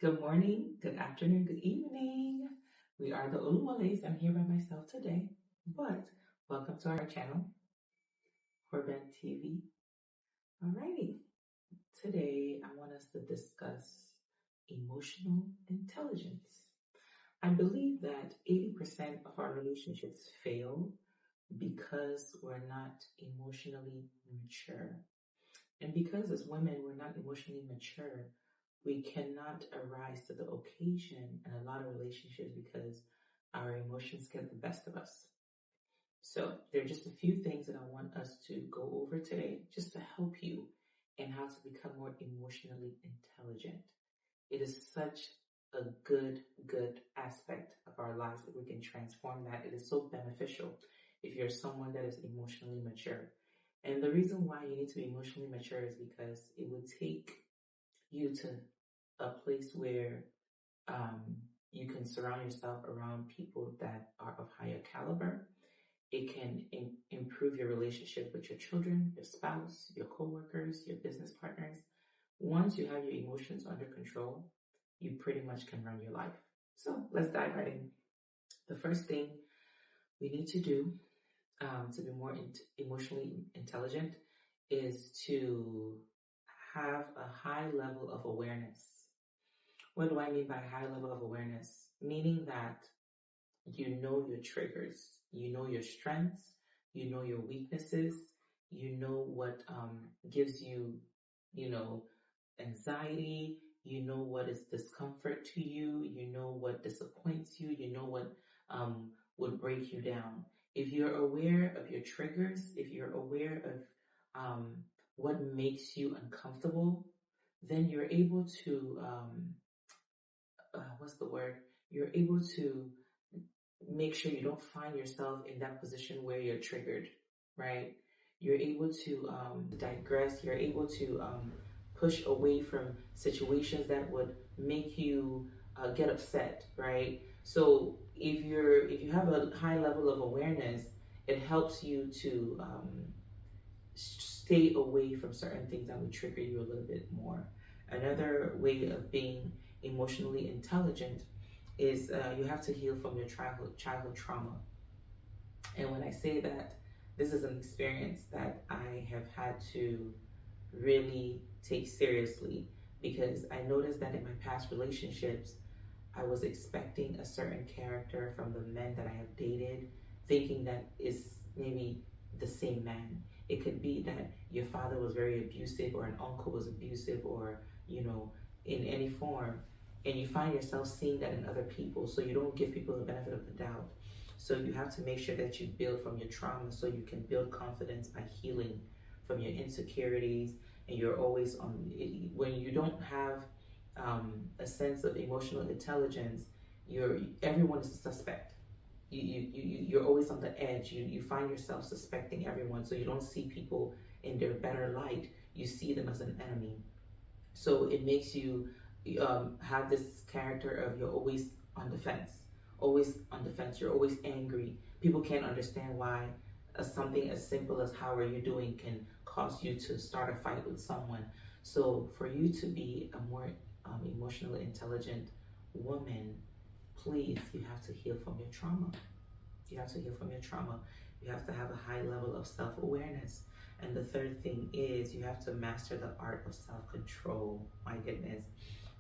Good morning, good afternoon, good evening. We are the Uluwales. I'm here by myself today, but welcome to our channel, Horben TV. Alrighty, today I want us to discuss emotional intelligence. I believe that 80% of our relationships fail because we're not emotionally mature. And because as women, we're not emotionally mature, we cannot arise to the occasion in a lot of relationships because our emotions get the best of us. So there are just a few things that I want us to go over today just to help you in how to become more emotionally intelligent. It is such a good aspect of our lives that we can transform that. It is so beneficial if you're someone that is emotionally mature. And the reason why you need to be emotionally mature is because it would take you to a place where um, you can surround yourself around people that are of higher caliber. It can improve your relationship with your children, your spouse, your coworkers, your business partners. Once you have your emotions under control, you pretty much can run your life. So let's dive right in. The first thing we need to do to be more emotionally intelligent is to have a high level of awareness. What do I mean by high level of awareness? Meaning that you know your triggers, you know your strengths, you know your weaknesses, you know what gives you, you know, anxiety, you know what is discomfort to you, you know what disappoints you, you know what would break you down. If you're aware of your triggers, if you're aware of what makes you uncomfortable, then you're able to, what's the word? You're able to make sure you don't find yourself in that position where you're triggered, right? You're able to digress. You're able to push away from situations that would make you get upset, right? So if you have a high level of awareness, it helps you to stay away from certain things that would trigger you a little bit more. Another way of being emotionally intelligent is you have to heal from your childhood trauma. And when I say that, this is an experience that I have had to really take seriously because I noticed that in my past relationships, I was expecting a certain character from the men that I have dated, thinking that is maybe the same man. It could be that your father was very abusive, or an uncle was abusive, or, you know, in any form. And you find yourself seeing that in other people, so you don't give people the benefit of the doubt. So you have to make sure that you build from your trauma so you can build confidence by healing from your insecurities. And you're always on, when you don't have a sense of emotional intelligence, everyone is a suspect. You're always on the edge. You find yourself suspecting everyone, so you don't see people in their better light. You see them as an enemy. So it makes you have this character of you're always on defense, always on defense. You're always angry. People can't understand why something as simple as how are you doing can cause you to start a fight with someone. So for you to be a more emotionally intelligent woman, please, you have to heal from your trauma. You have to heal from your trauma. You have to have a high level of self-awareness. And the third thing is you have to master the art of self-control. My goodness.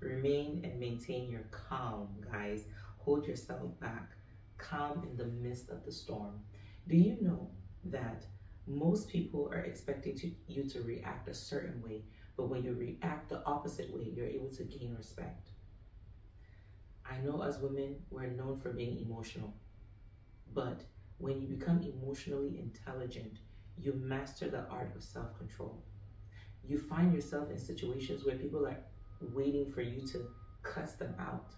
Remain and maintain your calm, guys. Hold yourself back. Calm in the midst of the storm. Do you know that most people are expecting you to react a certain way, but when you react the opposite way, you're able to gain respect? I know as women, we're known for being emotional. But when you become emotionally intelligent, you master the art of self control. You find yourself in situations where people are waiting for you to cuss them out.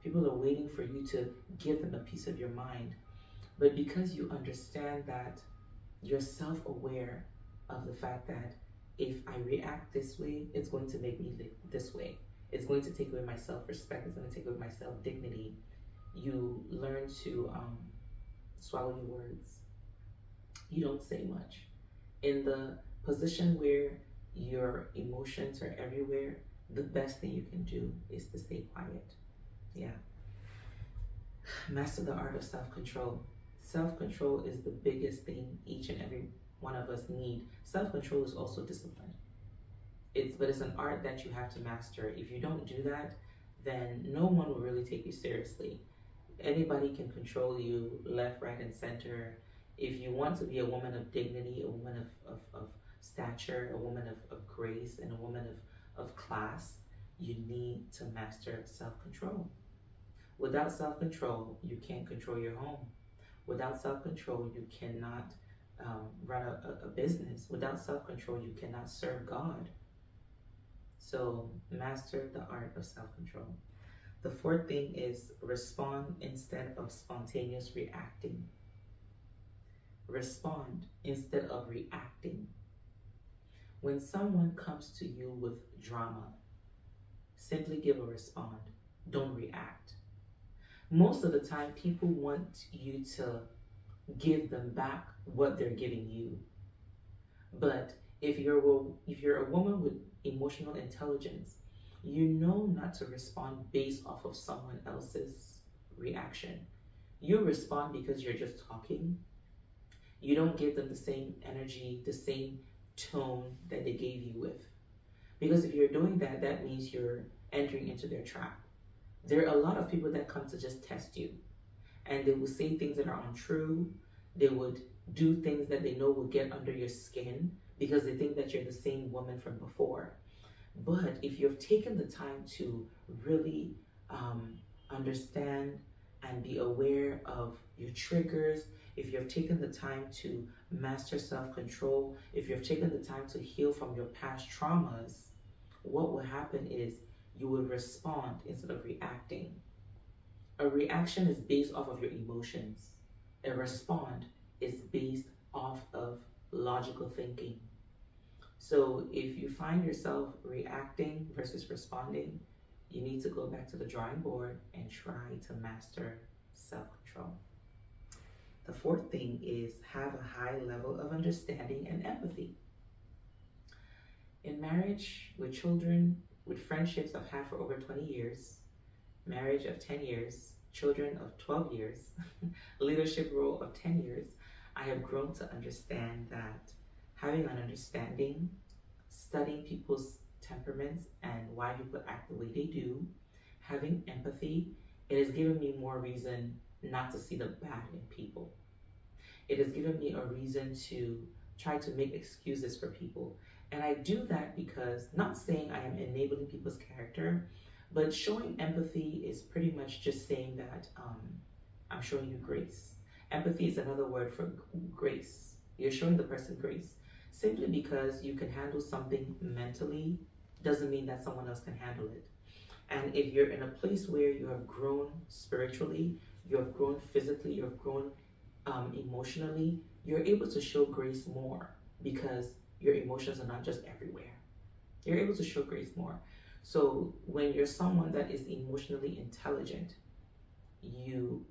People are waiting for you to give them a piece of your mind. But because you understand that you're self aware of the fact that if I react this way, it's going to make me this way. It's going to take away my self respect. It's going to take away my self dignity. You learn to swallow your words. You don't say much. In the position where your emotions are everywhere, the best thing you can do is to stay quiet. Yeah. Master the art of self-control. Self-control is the biggest thing each and every one of us need. Self-control is also discipline. But it's an art that you have to master. If you don't do that, then no one will really take you seriously. Anybody can control you left, right, and center. If you want to be a woman of dignity, a woman of stature, a woman of grace, and a woman of class, you need to master self-control. Without self-control, you can't control your home. Without self-control, you cannot run a business. Without self-control, you cannot serve God. So master the art of self-control. The fourth thing is respond instead of spontaneous reacting. Respond instead of reacting. When someone comes to you with drama, simply give a respond. Don't react. Most of the time, people want you to give them back what they're giving you. But if you're a woman with emotional intelligence, you know not to respond based off of someone else's reaction. You respond because you're just talking. You don't give them the same energy, the same tone that they gave you with. Because if you're doing that, that means you're entering into their trap. There are a lot of people that come to just test you, and they will say things that are untrue. They would do things that they know will get under your skin because they think that you're the same woman from before. But if you've taken the time to really understand and be aware of your triggers, if you've taken the time to master self-control, if you've taken the time to heal from your past traumas, what will happen is you will respond instead of reacting. A reaction is based off of your emotions. A respond is based off of logical thinking. So if you find yourself reacting versus responding, you need to go back to the drawing board and try to master self-control. The fourth thing is have a high level of understanding and empathy. In marriage, with children, with friendships I've had for over 20 years, marriage of 10 years, children of 12 years, leadership role of 10 years, I have grown to understand that having an understanding, studying people's temperaments and why people act the way they do, having empathy, it has given me more reason not to see the bad in people. It has given me a reason to try to make excuses for people. And I do that because, not saying I am enabling people's character, but showing empathy is pretty much just saying that I'm showing you grace. Empathy is another word for grace. You're showing the person grace. Simply because you can handle something mentally doesn't mean that someone else can handle it. And if you're in a place where you have grown spiritually, you have grown physically, you have grown emotionally, you're able to show grace more because your emotions are not just everywhere. You're able to show grace more. So when you're someone that is emotionally intelligent, you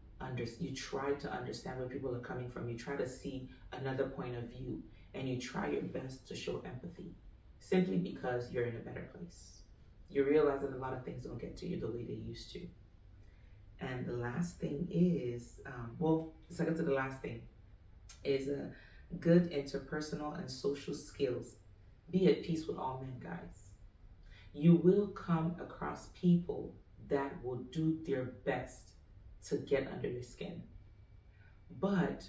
try to understand where people are coming from. You try to see another point of view, and you try your best to show empathy, simply because you're in a better place. You realize that a lot of things don't get to you the way they used to. And the last thing is, the second to the last thing is good interpersonal and social skills. Be at peace with all men, guys. You will come across people that will do their best to get under your skin. But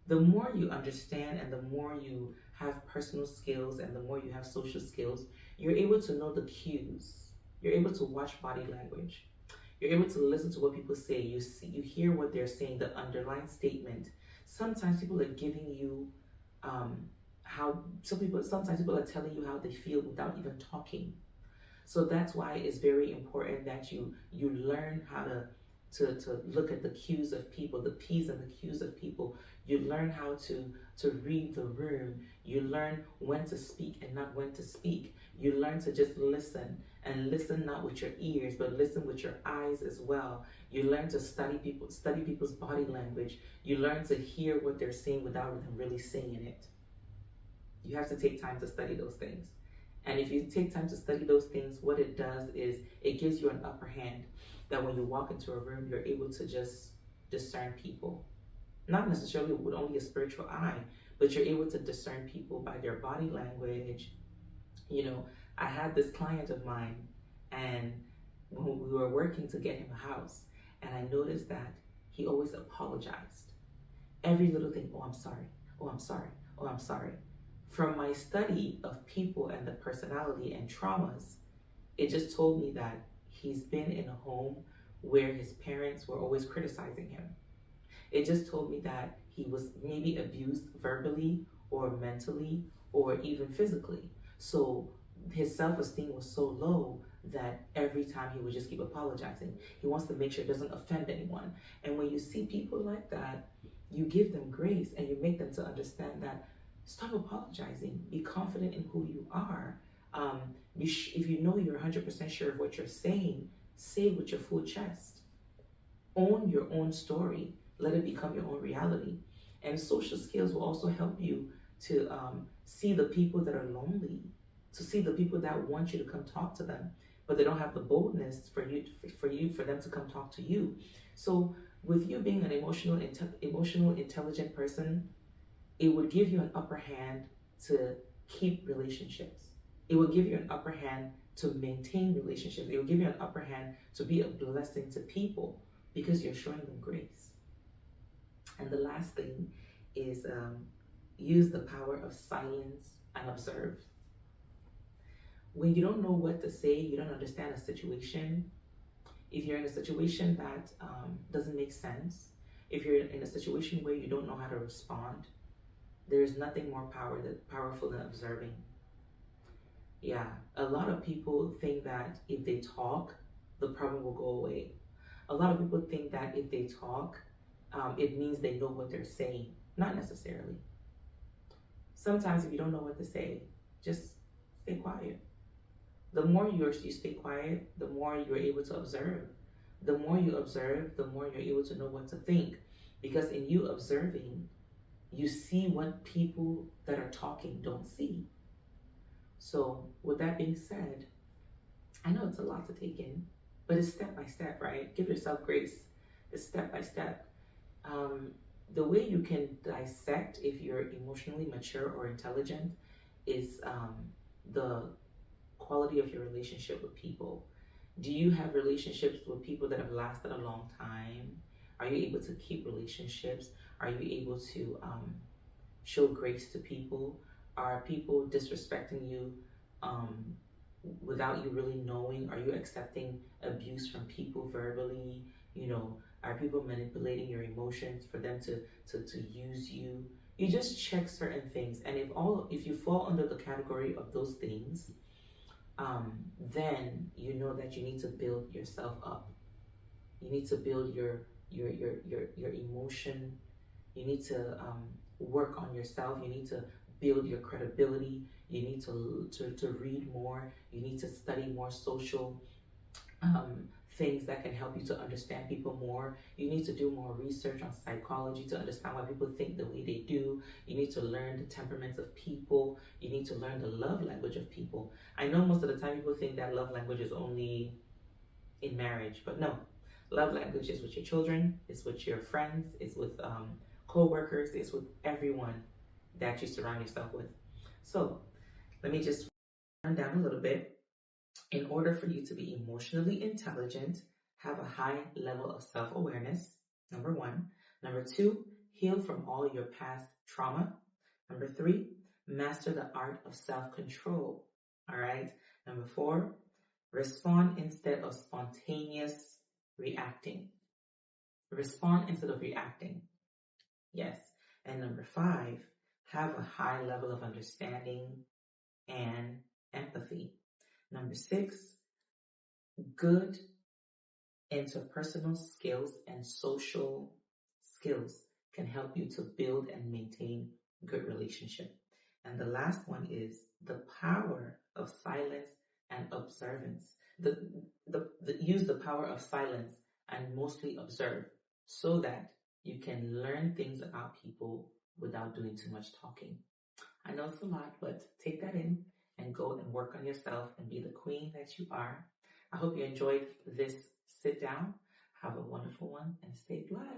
the more you understand and the more you have personal skills and the more you have social skills, you're able to know the cues. You're able to watch body language. You're able to listen to what people say. You hear what they're saying, the underlying statement. Sometimes people are giving you sometimes people are telling you how they feel without even talking. So that's why it's very important that you learn how to look at the cues of people, the P's and the Q's of people. You learn how to read the room. You learn when to speak and not when to speak. You learn to just listen, and listen not with your ears, but listen with your eyes as well. You learn to study people's body language. You learn to hear what they're saying without them really saying it. You have to take time to study those things. And if you take time to study those things, what it does is it gives you an upper hand that when you walk into a room, you're able to just discern people. Not necessarily with only a spiritual eye, but you're able to discern people by their body language. You know, I had this client of mine, and when we were working to get him a house, and I noticed that he always apologized. Every little thing, oh, I'm sorry, oh, I'm sorry, oh, I'm sorry. From my study of people and the personality and traumas, it just told me that he's been in a home where his parents were always criticizing him. It just told me that he was maybe abused verbally or mentally or even physically. So his self-esteem was so low that every time he would just keep apologizing. He wants to make sure it doesn't offend anyone. And when you see people like that, you give them grace and you make them to understand that stop apologizing. Be confident in who you are. If you know you're 100% sure of what you're saying, say it with your full chest. Own your own story. Let it become your own reality. And social skills will also help you to see the people that are lonely, to see the people that want you to come talk to them, but they don't have the boldness for them to come talk to you. So with you being an emotional intelligent person, it would give you an upper hand to keep relationships. It will give you an upper hand to maintain relationships. It will give you an upper hand to be a blessing to people because you're showing them grace. And the last thing is use the power of silence and observe. When you don't know what to say, you don't understand a situation, if you're in a situation that doesn't make sense, if you're in a situation where you don't know how to respond, there is nothing more powerful than observing. Yeah, a lot of people think that if they talk, the problem will go away. A lot of people think that if they talk, it means they know what they're saying. Not necessarily. Sometimes if you don't know what to say, just stay quiet. The more you stay quiet, the more you're able to observe. The more you observe, the more you're able to know what to think. Because in you observing, you see what people that are talking don't see. So with that being said, I know it's a lot to take in, but it's step by step, right? Give yourself grace. It's step by step. The way you can dissect if you're emotionally mature or intelligent is the quality of your relationship with people. Do you have relationships with people that have lasted a long time? Are you able to keep relationships? Are you able to show grace to people? Are people disrespecting you without you really knowing? Are you accepting abuse from people verbally? You know, are people manipulating your emotions for them to use you? You just check certain things, and if you fall under the category of those things, then you know that you need to build yourself up. You need to build your emotion. You need to work on yourself. You need to build your credibility. You need to read more. You need to study more social things that can help you to understand people more. You need to do more research on psychology to understand why people think the way they do. You need to learn the temperaments of people. You need to learn the love language of people. I know most of the time people think that love language is only in marriage, but no. Love language is with your children, it's with your friends, it's with co-workers, it's with everyone that you surround yourself with. So let me just run down a little bit. In order for you to be emotionally intelligent, have a high level of self-awareness, number 1. Number 2, heal from all your past trauma. Number 3, master the art of self-control. All right. Number 4, respond instead of spontaneous reacting. Respond instead of reacting. Yes. And number 5, have a high level of understanding and empathy. Number 6, good interpersonal skills and social skills can help you to build and maintain good relationship. And the last one is the power of silence and observance. Use the power of silence and mostly observe so that you can learn things about people without doing too much talking. I know it's a lot, but take that in and go and work on yourself and be the queen that you are. I hope you enjoyed this sit down. Have a wonderful one and stay blessed.